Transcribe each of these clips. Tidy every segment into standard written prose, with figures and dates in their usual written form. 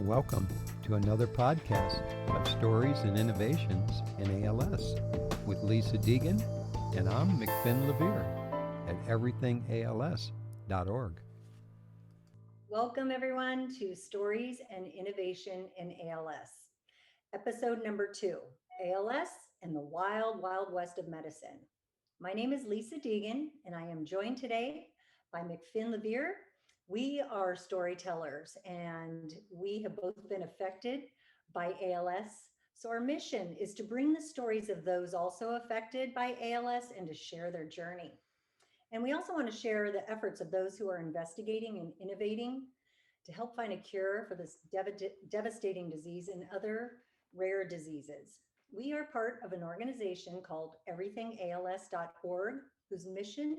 Welcome to another podcast of stories and innovations in ALS with Lisa Deegan, and I'm McFinn at EverythingALS.org. Welcome everyone to Stories and Innovation in ALS, episode number 2, ALS and the Wild, Wild West of Medicine. My name is Lisa Deegan, and I am joined today by McFinn. We are storytellers, and we have both been affected by ALS. So our mission is to bring the stories of those also affected by ALS and to share their journey. And we also want to share the efforts of those who are investigating and innovating to help find a cure for this devastating disease and other rare diseases. We are part of an organization called EverythingALS.org, whose mission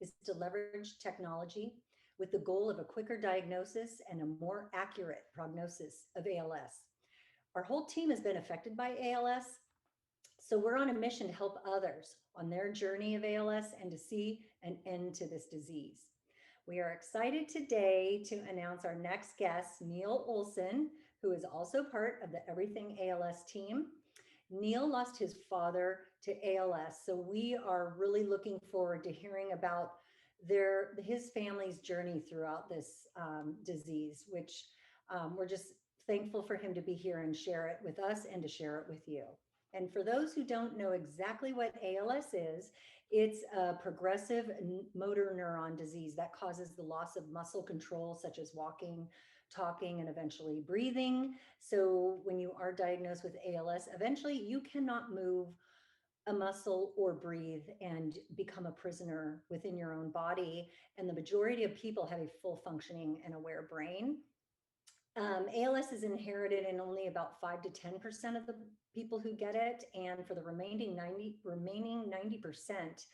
is to leverage technology with the goal of a quicker diagnosis and a more accurate prognosis of ALS. Our whole team has been affected by ALS, so we're on a mission to help others on their journey of ALS and to see an end to this disease. We are excited today to announce our next guest, Neil Olson, who is also part of the Everything ALS team. Neil lost his father to ALS, so we are really looking forward to hearing about his family's journey throughout this disease, which we're just thankful for him to be here and share it with us and to share it with you. And for those who don't know exactly what ALS is, it's a progressive motor neuron disease that causes the loss of muscle control, such as walking, talking, and eventually breathing. So when you are diagnosed with ALS, eventually you cannot move a muscle or breathe and become a prisoner within your own body. And the majority of people have a full functioning and aware brain. ALS is inherited in only about 5 to 10% of the people who get it. And for the remaining 90%,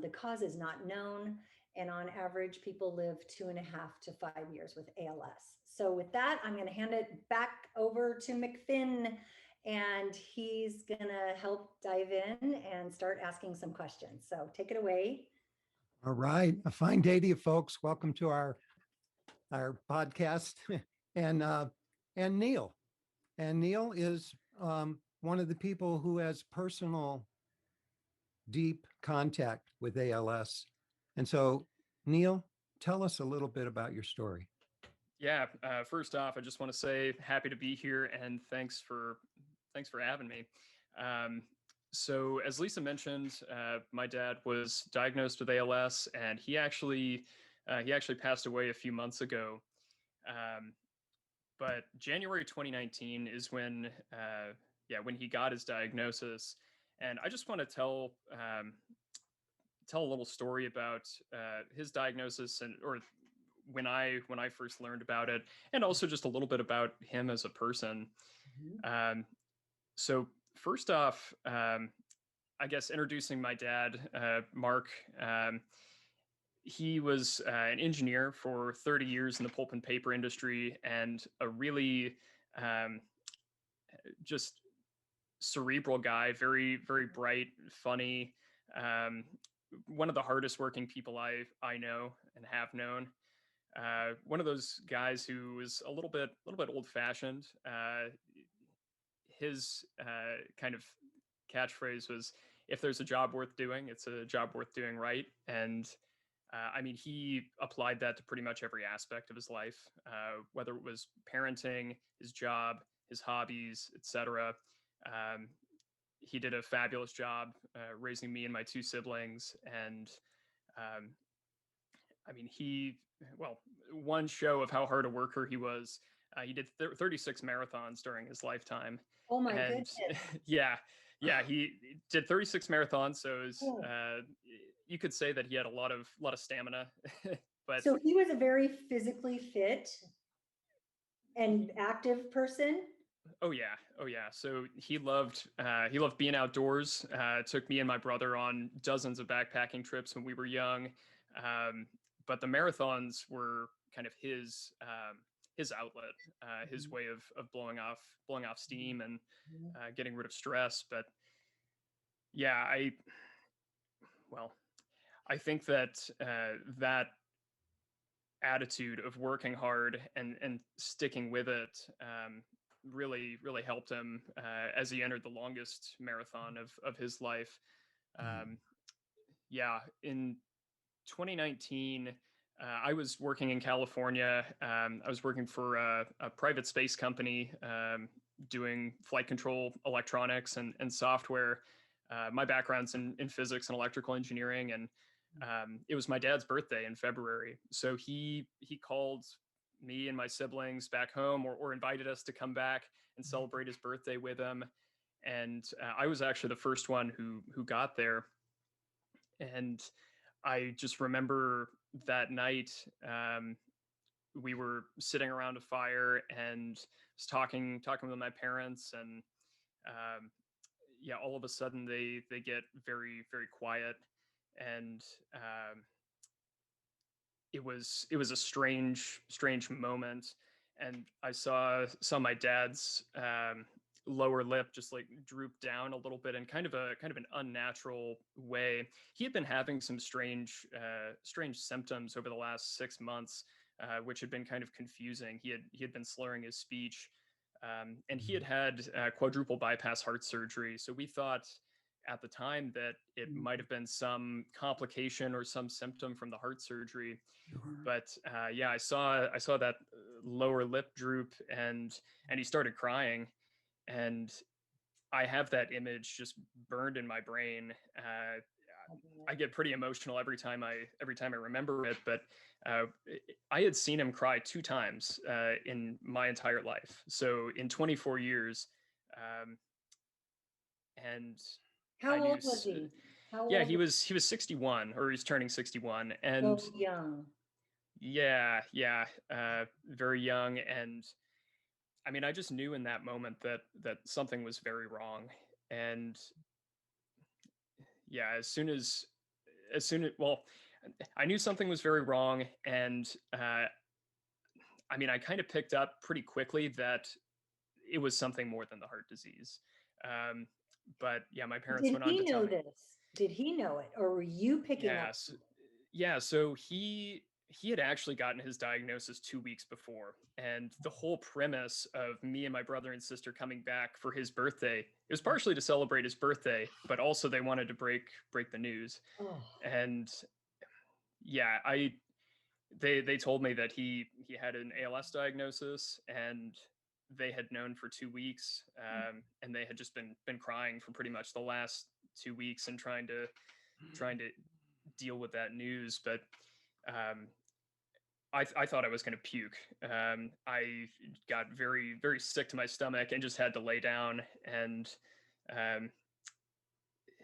the cause is not known. And on average, people live 2.5 to 5 years with ALS. So with that, I'm going to hand it back over to McFinn, and he's going to help dive in and start asking some questions. So take it away. All right. A fine day to you folks. Welcome to our podcast. And Neil. And Neil is one of the people who has personal, deep contact with ALS. And so, Neil, tell us a little bit about your story. Yeah. First off, I just want to say happy to be here, and thanks for having me. So as Lisa mentioned, my dad was diagnosed with ALS, and he actually passed away a few months ago. But January 2019 is when he got his diagnosis. And I just want to tell a little story about his diagnosis or when I first learned about it, and also just a little bit about him as a person. Mm-hmm. So first off, I guess introducing my dad, Mark. He was an engineer for 30 years in the pulp and paper industry, and a really just cerebral guy, very, very bright, funny, one of the hardest working people I know and have known. One of those guys who was a little bit old fashioned. His kind of catchphrase was, "If there's a job worth doing, it's a job worth doing right." And I mean, he applied that to pretty much every aspect of his life, whether it was parenting, his job, his hobbies, etc. He did a fabulous job raising me and my 2 siblings. And I mean, one show of how hard a worker he was, he did 36 marathons during his lifetime. Oh my goodness. Yeah, he did 36 marathons. So it was, you could say that he had a lot of stamina. But so he was a very physically fit and active person. Oh yeah. So he loved being outdoors. Took me and my brother on dozens of backpacking trips when we were young. But the marathons were kind of his outlet, his way of blowing off steam and getting rid of stress. But yeah, I think that that attitude of working hard and sticking with it really helped him as he entered the longest marathon of his life. Yeah, in 2019, I was working in California. I was working for a private space company doing flight control electronics and software. My background's in physics and electrical engineering, and it was my dad's birthday in February. So he called me and my siblings back home, or invited us to come back and celebrate his birthday with him. And I was actually the first one who got there. And I just remember that night, we were sitting around a fire and was talking with my parents, and yeah, all of a sudden they get very quiet, and it was a strange moment, and I saw my dad's lower lip just like droop down a little bit in kind of an unnatural way. He had been having some strange symptoms over the last 6 months, which had been kind of confusing. He had been slurring his speech, and he had quadruple bypass heart surgery. So we thought at the time that it might have been some complication or some symptom from the heart surgery. But yeah, I saw that lower lip droop, and he started crying, and I have that image just burned in my brain. I get pretty emotional every time I remember it. But I had seen him cry 2 times in my entire life, so in 24 years. And How old was he? Yeah, he was 61, or he's turning 61, and so young. Yeah, very young. And I mean, I just knew in that moment that something was very wrong. And yeah, as soon as well, I knew something was very wrong. And I mean, I kind of picked up pretty quickly that it was something more than the heart disease. But yeah, my parents went on to tell me. Did he know this? Did he know it, or were you picking up? Yeah, so he had actually gotten his diagnosis 2 weeks before, and the whole premise of me and my brother and sister coming back for his birthday, it was partially to celebrate his birthday, but also they wanted to break the news. Oh. And yeah, they told me that he had an ALS diagnosis, and they had known for 2 weeks, and they had just been crying for pretty much the last 2 weeks and trying to deal with that news. But I thought I was going to puke. I got very sick to my stomach and just had to lay down. And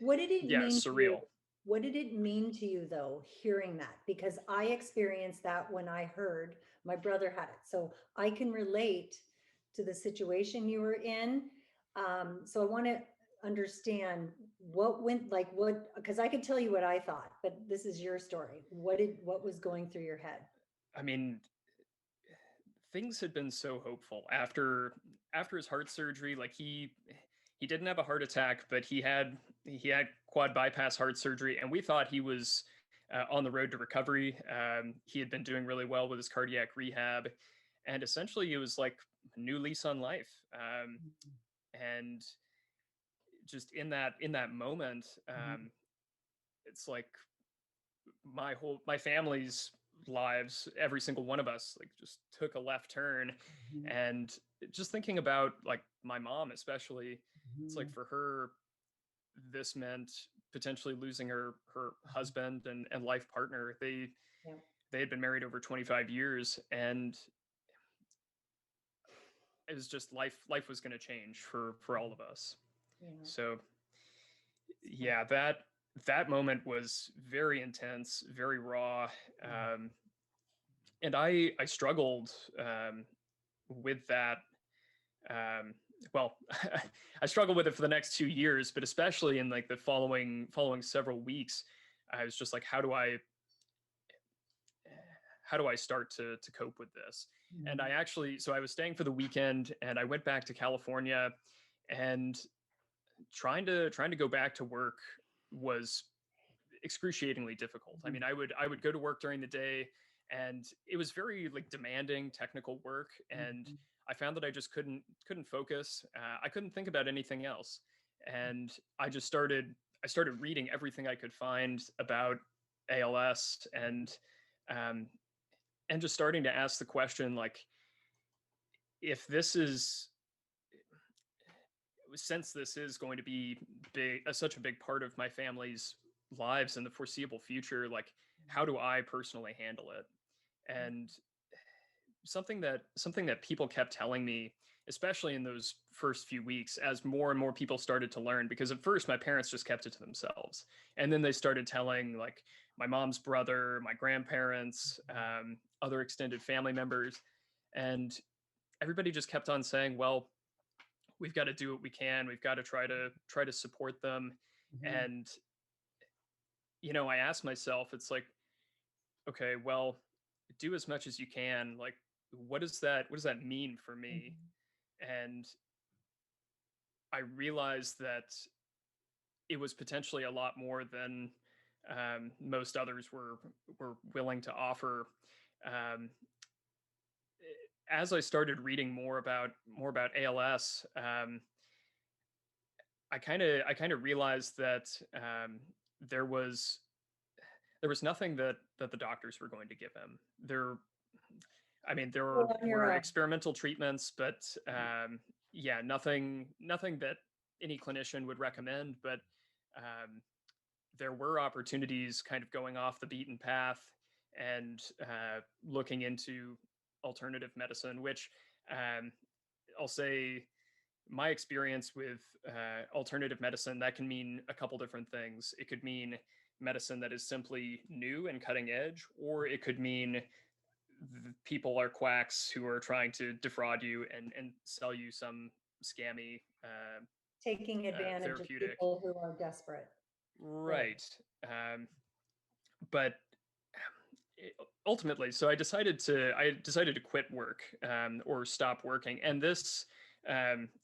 what did it mean surreal. What did it mean to you, though, hearing that? Because I experienced that when I heard my brother had it. So I can relate to the situation you were in. So I want to understand what went, because I could tell you what I thought, but this is your story. What was going through your head? I mean, things had been so hopeful after his heart surgery. Like he didn't have a heart attack, but he had quad bypass heart surgery, and we thought he was on the road to recovery. He had been doing really well with his cardiac rehab, and essentially it was like a new lease on life. And just in that moment, it's like my family's lives, every single one of us, like just took a left turn. And just thinking about like my mom especially, it's like for her this meant potentially losing her husband and life partner. They had been married over 25 years, and it was just life was going to change for all of us. So yeah, that moment was very intense, very raw. And I struggled with that. Well, I struggled with it for the next 2 years, but especially in like the following several weeks, I was just like, how do I start to cope with this? And I was staying for the weekend, and I went back to California, and trying to go back to work was excruciatingly difficult. I mean, I would go to work during the day, and it was very like demanding technical work, and I found that I just couldn't focus. I couldn't think about anything else, and I started reading everything I could find about ALS, um, and just starting to ask the question, like, if this is since this is going to be such a big part of my family's lives in the foreseeable future, like, how do I personally handle it? And something that people kept telling me, especially in those first few weeks, as more and more people started to learn, because at first my parents just kept it to themselves, and then they started telling, like, my mom's brother, my grandparents, other extended family members, and everybody just kept on saying, well, we've got to do what we can, we've got to try to support them. And I asked myself, it's like, okay, well, do as much as you can, like, what does that mean for me? And I realized that it was potentially a lot more than most others were willing to offer. Um, as I started reading more about ALS, I kind of realized that there was nothing that the doctors were going to give him. There You're on your were own. experimental treatments, but yeah, nothing that any clinician would recommend. But um, there were opportunities kind of going off the beaten path and looking into alternative medicine, which um, I'll say my experience with alternative medicine, that can mean a couple different things. It could mean medicine that is simply new and cutting edge, or it could mean people are quacks who are trying to defraud you and sell you some scammy Taking advantage of therapeutic. people who are desperate. Right. But ultimately, so I decided to quit work, or stop working. And this,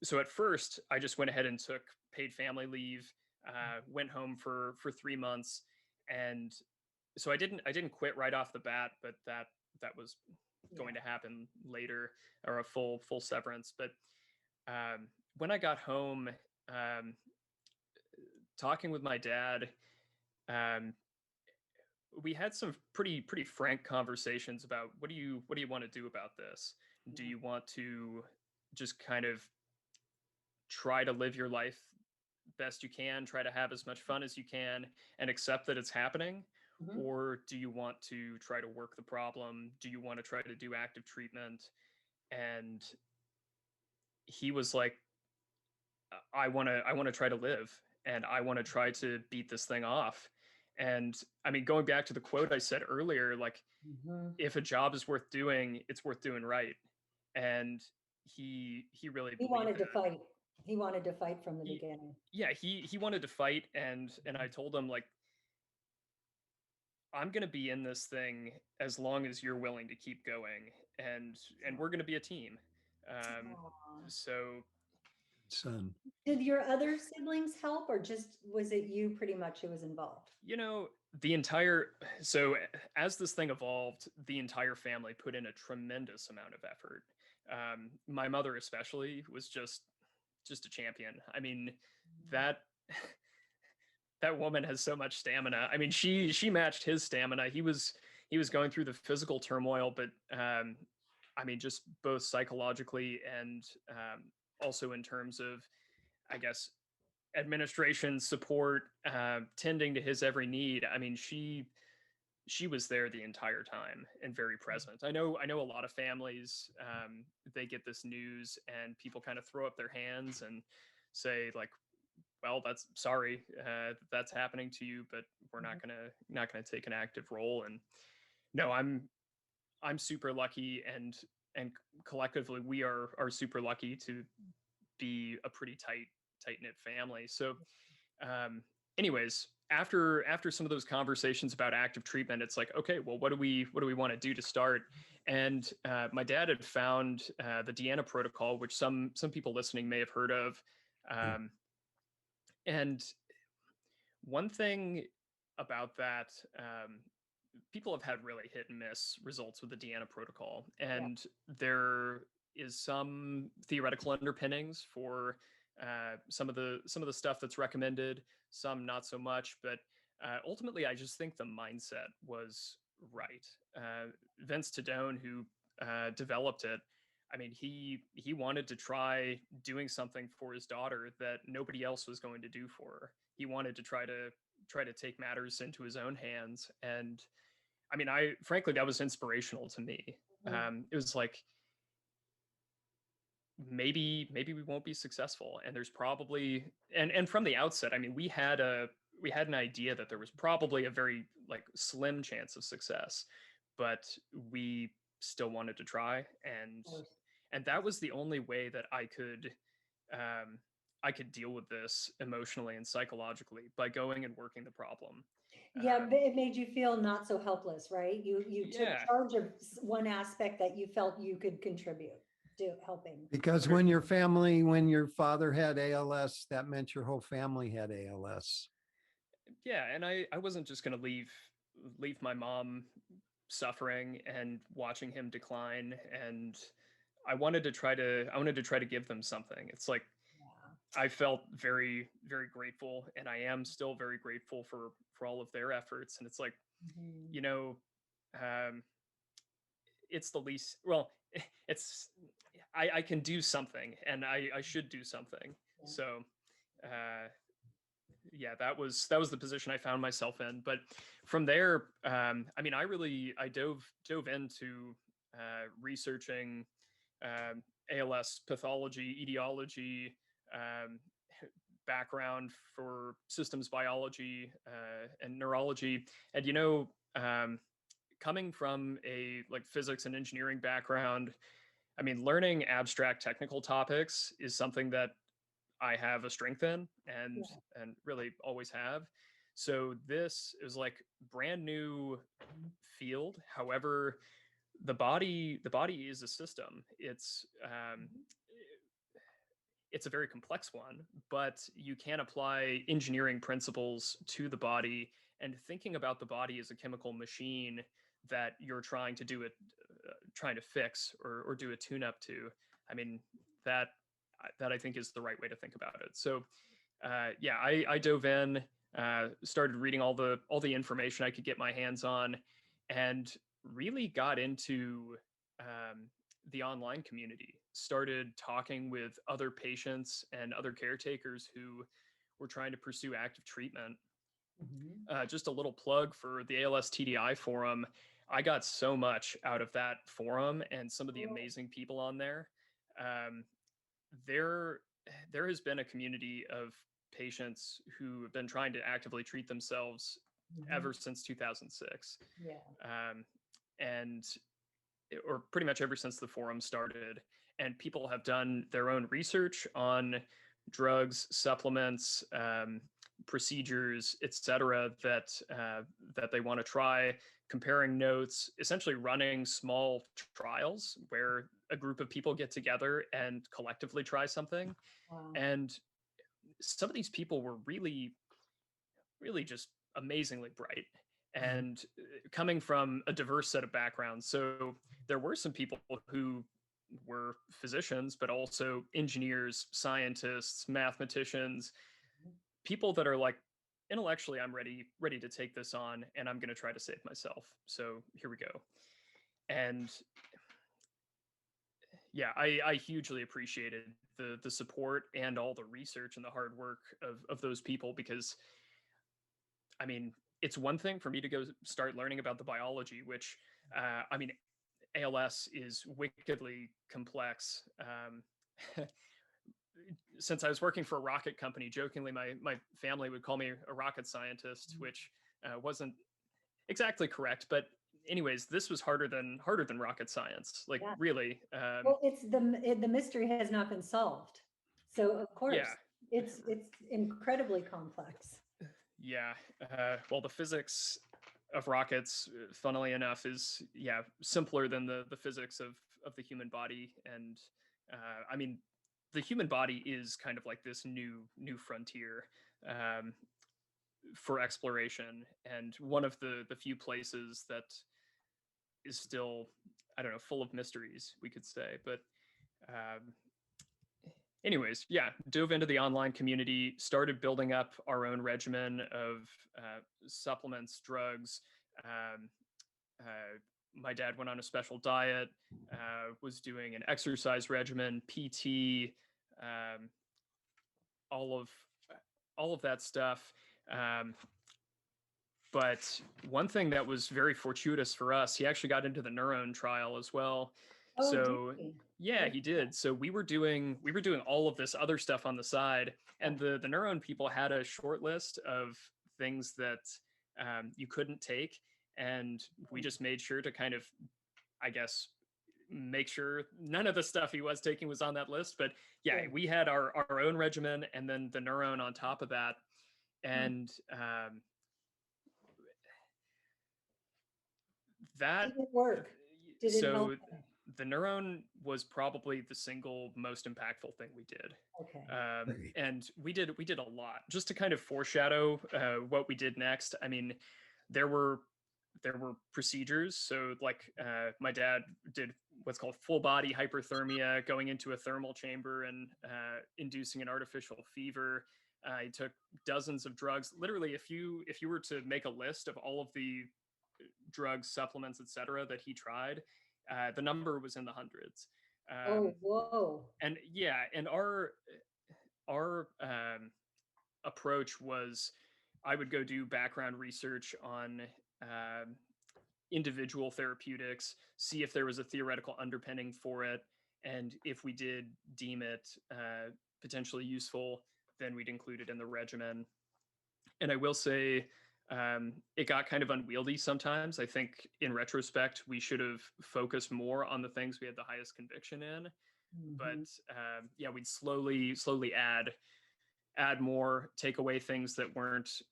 so at first I just went ahead and took paid family leave, went home for 3 months. And so I didn't quit right off the bat, but that was going to happen later, or a full severance. But when I got home, um, talking with my dad, um, we had some pretty frank conversations about, what do you want to do about this? Do you want to just kind of try to live your life best you can, try to have as much fun as you can, and accept that it's happening? Or do you want to try to work the problem? Do you want to try to do active treatment? And he was like, I want to try to live, and I want to try to beat this thing off. And I mean, going back to the quote I said earlier, like, if a job is worth doing, it's worth doing right. And he really He believed wanted to that. fight. He wanted to fight from the beginning. Yeah, he wanted to fight, and I told him, like, I'm going to be in this thing as long as you're willing to keep going, and we're going to be a team. Aw. So Son. Did your other siblings help, or just was it you pretty much who was involved? the entire so as this thing evolved, the entire family put in a tremendous amount of effort. My mother especially was just a champion. I mean, that that woman has so much stamina. I mean, she matched his stamina. He was going through the physical turmoil, but I mean, just both psychologically and also in terms of, I guess, administration support, tending to his every need. I mean, she was there the entire time and very present. I know a lot of families, they get this news and people kind of throw up their hands and say, like, well, that's sorry, that's happening to you, but we're not gonna take an active role. And no, I'm super lucky, and collectively we are super lucky to be a pretty tight knit family. So anyways, after some of those conversations about active treatment, it's like, okay, well, what do we want to do to start? And my dad had found the Deanna protocol, which some people listening may have heard of. And one thing about that people have had really hit and miss results with the Deanna protocol, and there is some theoretical underpinnings for some of the stuff that's recommended, some not so much, but ultimately, I just think the mindset was right. Vince Tadone, who developed it, I mean, he wanted to try doing something for his daughter that nobody else was going to do for her. He wanted to try to take matters into his own hands, and I mean, I frankly that was inspirational to me. It was like maybe we won't be successful, and there's probably and from the outset, I mean, we had an idea that there was probably a very like slim chance of success, but we still wanted to try, and that was the only way that I could deal with this emotionally and psychologically, by going and working the problem. Yeah, but it made you feel not so helpless, right? You took Yeah. charge of one aspect that you felt you could contribute to helping. Because when your father had ALS, that meant your whole family had ALS. Yeah, and I wasn't just going to leave my mom suffering and watching him decline, and I wanted to try to give them something. It's like Yeah. I felt very, very grateful, and I am still very grateful for all of their efforts. And it's like, Mhm. you know, um, it's the least. Well, it's I can do something, and I should do something. Yeah. So, yeah, that was the position I found myself in. But from there, I mean, I dove into researching ALS pathology, etiology, um, background for systems biology and neurology, and coming from a like physics and engineering background, I mean, learning abstract technical topics is something that I have a strength in, and Yeah. really always have. So this is like brand new field. However, the body is a system. It's a very complex one, but you can apply engineering principles to the body, and thinking about the body as a chemical machine that you're trying to fix or do a tune up to. I mean, that that I think is the right way to think about it. So yeah, I dove in, started reading all the information I could get my hands on, and really got into the online community. Started talking with other patients and other caretakers who were trying to pursue active treatment. Mhm. Just a little plug for the ALS TDI forum. I got so much out of that forum and some of the Cool. amazing people on there. Um, there there has been a community of patients who have been trying to actively treat themselves Mhm. ever since 2006, Yeah. and or pretty much ever since the forum started. And people have done their own research on drugs, supplements, procedures, etc., that they want to try, comparing notes, essentially running small trials where a group of people get together and collectively try something. Wow. And some of these people were really, really just amazingly bright, Mhm. and coming from a diverse set of backgrounds. So there were some people who were physicians, but also engineers, scientists, mathematicians, people that are like, intellectually, I'm ready to take this on, and I'm going to try to save myself. So here we go. And yeah, I hugely appreciated the support and all the research and the hard work of those people, because I mean, it's one thing for me to go start learning about the biology, which I mean, ALS is wickedly complex. Since I was working for a rocket company, jokingly, my family would call me a rocket scientist, which wasn't exactly correct. But anyways, this was harder than rocket science. Like Yeah. really, Well, the mystery has not been solved. So of yeah, course, it's incredibly complex. yeah. Well, the physics of rockets, funnily enough, is simpler than the physics of the human body. And I mean, the human body is kind of like this new frontier. Um, for exploration, and one of the few places that is still, I don't know, full of mysteries, we could say. But um, anyways, yeah, dove into the online community, started building up our own regimen of supplements, drugs. Um, my dad went on a special diet, was doing an exercise regimen, PT, um, all of all of that stuff. Um, but one thing that was very fortuitous for us, he actually got into the Neuron trial as well. Oh, did So he? yeah, he did. So we were doing all of this other stuff on the side, and the Neuron people had a short list of things that you couldn't take, and we just made sure to kind of, I guess, make sure none of the stuff he was taking was on that list. But yeah, Sure. we had our own regimen, and then the Neuron on top of that, Huh. and that Did it work? Did it help? so the Neuron was probably the single most impactful thing we did. Okay. Great. And we did a lot. Just to kind of foreshadow what we did next. I mean, there were procedures. So like my dad did what's called full body hyperthermia, going into a thermal chamber and inducing an artificial fever. He took dozens of drugs. Literally, if you were to make a list of all of the drugs, supplements, etc., that he tried, the number was in the hundreds. Oh, whoa. And yeah, and our approach was, I would go do background research on individual therapeutics, see if there was a theoretical underpinning for it, and if we did deem it potentially useful, then we'd include it in the regimen. And I will say, it got kind of unwieldy sometimes. I think in retrospect, we should have focused more on the things we had the highest conviction in. But Mhm. yeah, we'd slowly add more, take away things that weren't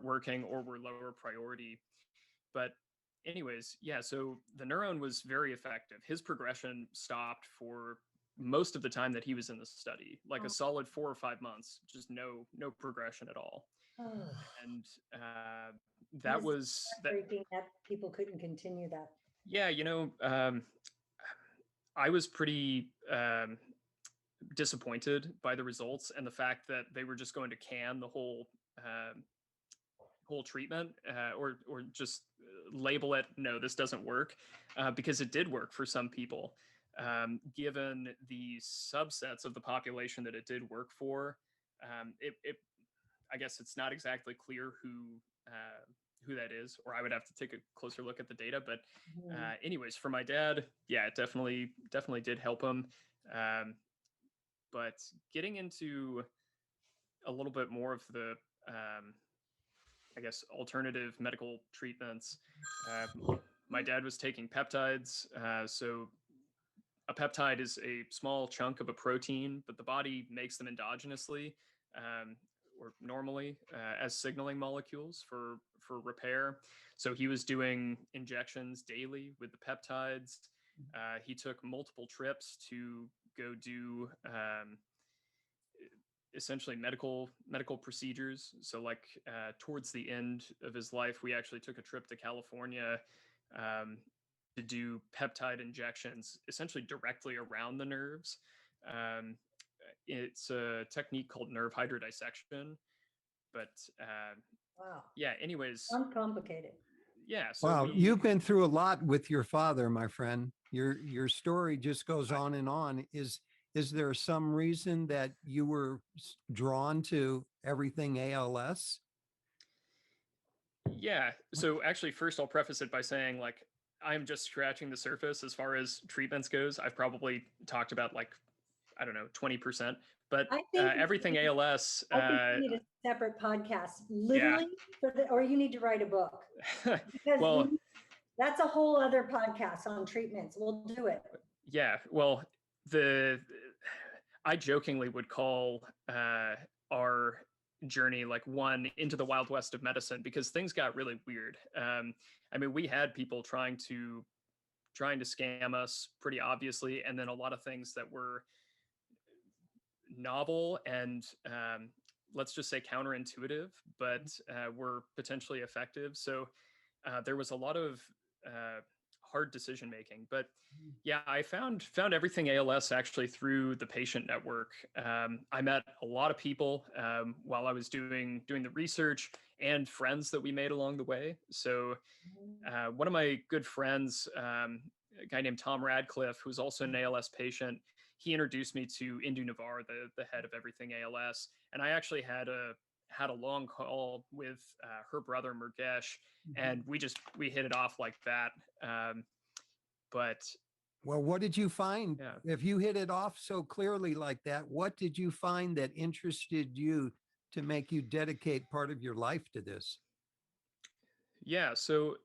working or were lower priority. But anyways, yeah, so the Neuron was very effective. His progression stopped for most of the time that he was in the study, like a Oh, solid 4 or 5 months, just no progression at all. oh. And that That's was that. heartbreaking that people couldn't continue that. Yeah, I was pretty disappointed by the results and the fact that they were just going to can the whole treatment, or just label it, no, this doesn't work, because it did work for some people, given the subsets of the population that it did work for. It I guess it's not exactly clear who that is, or I would have to take a closer look at the data. But Mhm. anyways, for my dad, yeah, it definitely did help him. But getting into a little bit more of the, I guess, alternative medical treatments, my dad was taking peptides. So a peptide is a small chunk of a protein, but the body makes them endogenously, or normally, as signaling molecules for repair. So he was doing injections daily with the peptides. He took multiple trips to go do essentially medical procedures. So like towards the end of his life, we actually took a trip to California, um, to do peptide injections essentially directly around the nerves. Um, it's a technique called nerve hydrodissection. But Wow. yeah, anyways, Sounds complicated. yeah. So Wow, we, you've been through a lot with your father, my friend. Your story just goes on and on. Is there some reason that you were drawn to everything ALS? yeah. So actually, first I'll preface it by saying, like, I'm just scratching the surface as far as treatments goes. I've probably talked about, like, I don't know, 20%. But I think everything ALS, I think we need a separate podcast, yeah. literally, or you need to write a book, because Well, that's a whole other podcast on treatments. We'll do it. yeah. Well, the I jokingly would call our journey like one into the wild west of medicine, because things got really weird. I mean, we had people trying to scam us pretty obviously, and then a lot of things that were novel and let's just say counterintuitive, but were potentially effective. So there was a lot of hard decision making. But yeah, I found Everything ALS actually through the patient network. I met a lot of people while I was doing the research, and friends that we made along the way. So one of my good friends, a guy named Tom Radcliffe, who's also an ALS patient, he introduced me to Indu Navar, the head of Everything ALS, and I actually had a long call with her brother Murgesh, and we hit it off like that. But Well, what did you find? yeah. If you hit it off so clearly like that, what did you find that interested you to make you dedicate part of your life to this? Yeah, so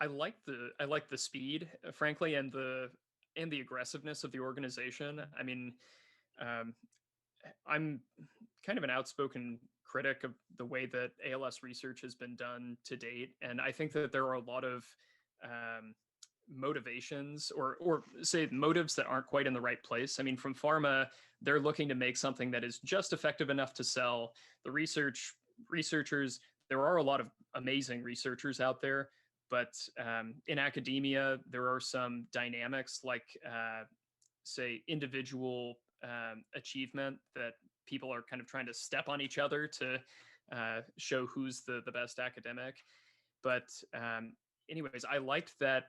I like the speed, frankly, and the aggressiveness of the organization. I mean, um, I'm kind of an outspoken critic of the way that ALS research has been done to date, and I think that there are a lot of um, motivations or say motives that aren't quite in the right place. I mean, from pharma, they're looking to make something that is just effective enough to sell. The researchers, there are a lot of amazing researchers out there, but in academia, there are some dynamics like say individual achievement that people are kind of trying to step on each other to show who's the best academic. But anyways, I liked that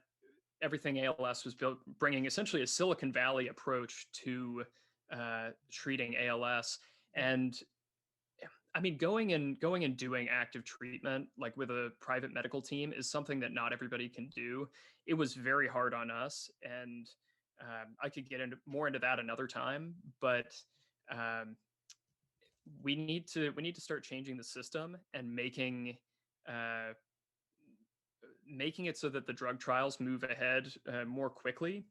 Everything ALS was built, bringing essentially a Silicon Valley approach to treating ALS. And I mean, going and doing active treatment, like with a private medical team, is something that not everybody can do. It was very hard on us, and I could get more into that another time. But um, we need to start changing the system and uh, making it so that the drug trials move ahead more quickly,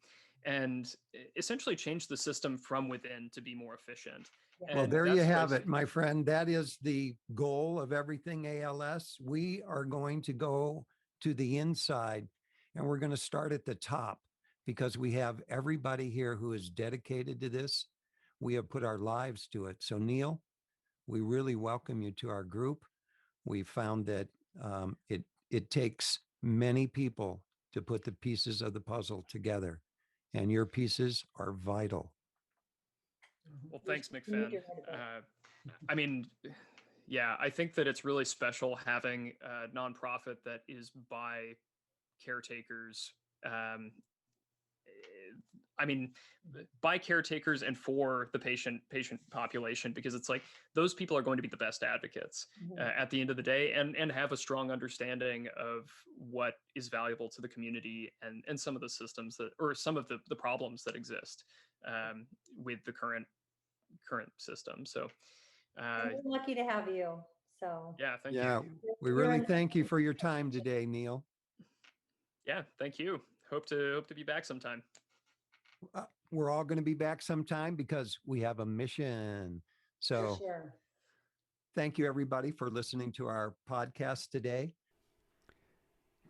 and essentially change the system from within to be more efficient. Well, And there you that's what I have see. it, my friend. That is the goal of Everything ALS. We are going to go to the inside, and we're going to start at the top because we have everybody here who is dedicated to this. We have put our lives to it. So, Neil, we really welcome you to our group. We found that it takes many people to put the pieces of the puzzle together, and your pieces are vital. Well, thanks, McFinn. I mean, yeah, I think that it's really special having a nonprofit that is by caretakers. I mean, by caretakers and for the patient population, because it's like those people are going to be the best advocates at the end of the day, and have a strong understanding of what is valuable to the community, and some of the systems that, or some of the problems that exist with the current system. So we're lucky to have you. So yeah, thank Yeah, you. we really thank you for your time today, Neil. Yeah, thank you. Hope to be back sometime. We're all going to be back sometime because we have a mission. So for sure. thank you, everybody, for listening to our podcast today.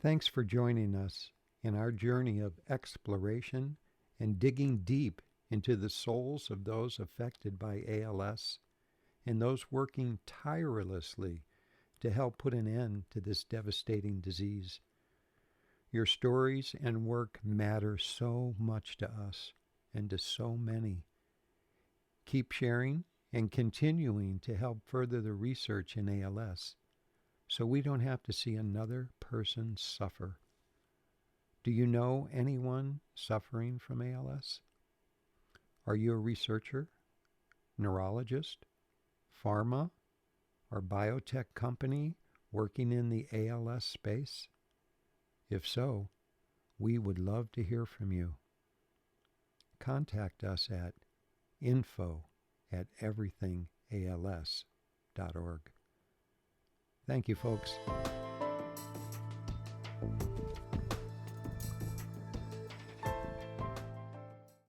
Thanks for joining us in our journey of exploration and digging deep into the souls of those affected by ALS and those working tirelessly to help put an end to this devastating disease. Your stories and work matter so much to us and to so many. Keep sharing and continuing to help further the research in ALS so we don't have to see another person suffer. Do you know anyone suffering from ALS? Are you a researcher, neurologist, pharma, or biotech company working in the ALS space? If so, we would love to hear from you. Contact us at info@everythingals.org. Thank you, folks.